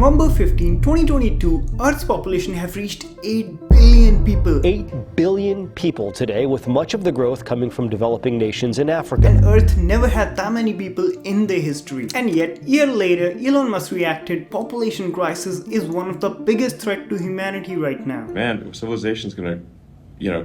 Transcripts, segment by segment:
November 15, 2022, Earth's population have reached 8 billion people. 8 billion people today, with much of the growth coming from developing nations in Africa. And Earth never had that many people in their history. And yet, year later, Elon Musk reacted, population crisis is one of the biggest threats to humanity right now. Man, civilization's gonna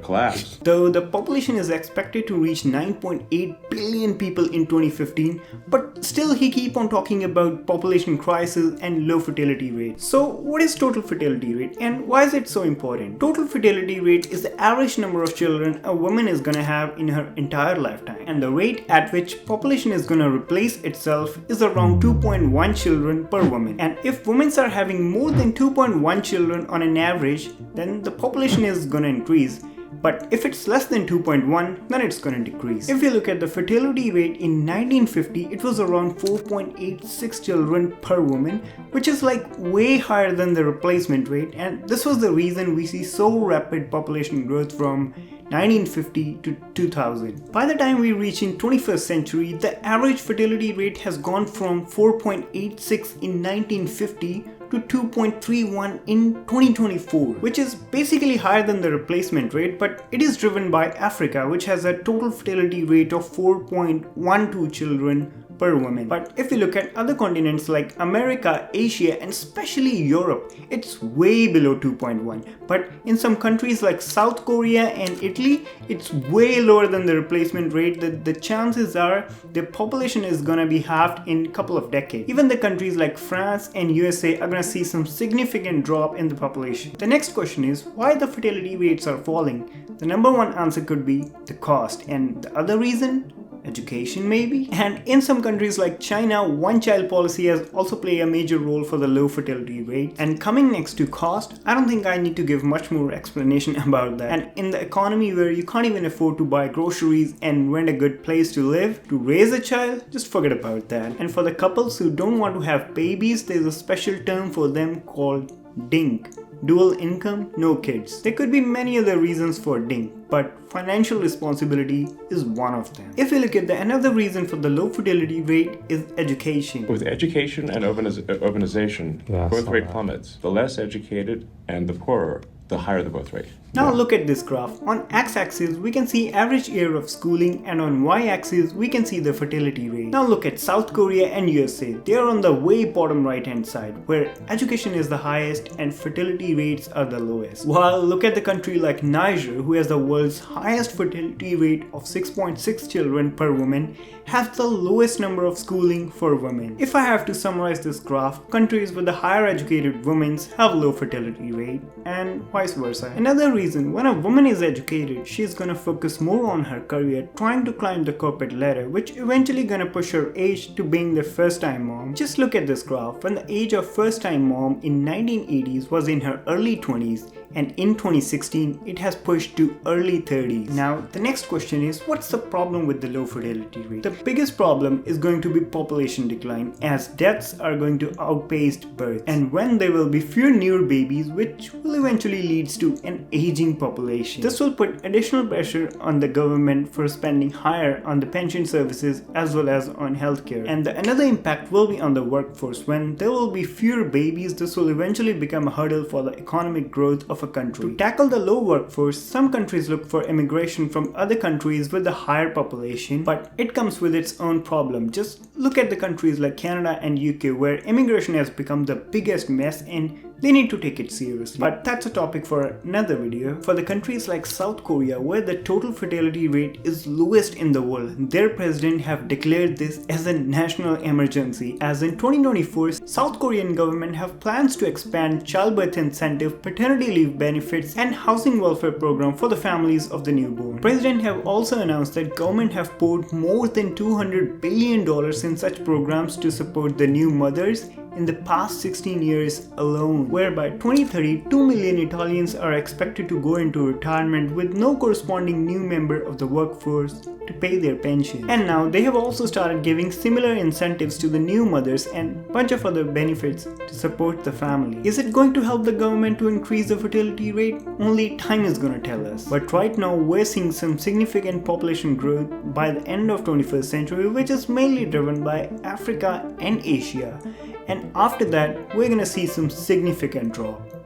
collapse. Though the population is expected to reach 9.8 billion people in 2015, but still he keep on talking about population crisis and low fertility rate. So what is total fertility rate and why is it so important? Total fertility rate is the average number of children a woman is gonna have in her entire lifetime, and the rate at which population is gonna replace itself is around 2.1 children per woman. And if women are having more than 2.1 children on an average, then the population is gonna increase. But if it's less than 2.1, then it's gonna decrease. If you look at the fertility rate in 1950, it was around 4.86 children per woman, which is like way higher than the replacement rate, and this was the reason we see so rapid population growth from 1950 to 2000. By the time we reach in 21st century, the average fertility rate has gone from 4.86 in 1950 to 2.31 in 2024, which is basically higher than the replacement rate, but it is driven by Africa, which has a total fertility rate of 4.12 children per woman. But if you look at other continents like America, Asia, and especially Europe, it's way below 2.1. But in some countries like South Korea and Italy, it's way lower than the replacement rate. The chances are the population is gonna be halved in a couple of decades. Even the countries like France and USA are gonna see some significant drop in the population. The next question is why the fertility rates are falling. The number one answer could be the cost, and the other reason, education maybe. And in some countries like China, one-child policy has also played a major role for the low fertility rate. And coming next to cost, I don't think I need to give much more explanation about that. And in the economy where you can't even afford to buy groceries and rent a good place to live, to raise a child, just forget about that. And for the couples who don't want to have babies, there's a special term for them called DINK. Dual income, no kids. There could be many other reasons for DINK, but financial responsibility is one of them. If you look at another reason for the low fertility rate is education. With education and urbanization, birth rate plummets. The less educated and the poorer, the higher the birth rate. Now look at this graph. On x-axis we can see average year of schooling, and on y-axis we can see the fertility rate. Now look at South Korea and USA. They are on the way bottom right hand side, where education is the highest and fertility rates are the lowest. While look at the country like Niger, who has the world's highest fertility rate of 6.6 children per woman, has the lowest number of schooling for women. If I have to summarize this graph, countries with the higher educated women have low fertility rate and vice versa. Another reason, when a woman is educated, she is gonna focus more on her career, trying to climb the corporate ladder, which eventually gonna push her age to being the first time mom. Just look at this graph. When the age of first time mom in 1980s was in her early 20s, and in 2016 it has pushed to early 30s. Now the next question is, what's the problem with the low fertility rate? The biggest problem is going to be population decline, as deaths are going to outpace births, and when there will be fewer new babies, which will eventually leads to an aging population. This will put additional pressure on the government for spending higher on the pension services as well as on healthcare. And another impact will be on the workforce. When there will be fewer babies, this will eventually become a hurdle for the economic growth of a country. To tackle the low workforce, some countries look for immigration from other countries with a higher population, but it comes with its own problem. Just look at the countries like Canada and UK, where immigration has become the biggest mess and they need to take it seriously. But that's a topic for another video. For the countries like South Korea, where the total fertility rate is lowest in the world, their president have declared this as a national emergency. As in 2024, South Korean government have plans to expand childbirth incentive, paternity leave benefits, and housing welfare program for the families of the newborn. President have also announced that government have poured more than $200 billion in such programs to support the new mothers in the past 16 years alone, where by 2030, 2 million Italians are expected to go into retirement with no corresponding new member of the workforce to pay their pension. And now they have also started giving similar incentives to the new mothers and a bunch of other benefits to support the family. Is it going to help the government to increase the fertility rate? Only time is gonna tell us. But right now we're seeing some significant population growth by the end of 21st century, which is mainly driven by Africa and Asia. And after that, we're gonna see some significant drop.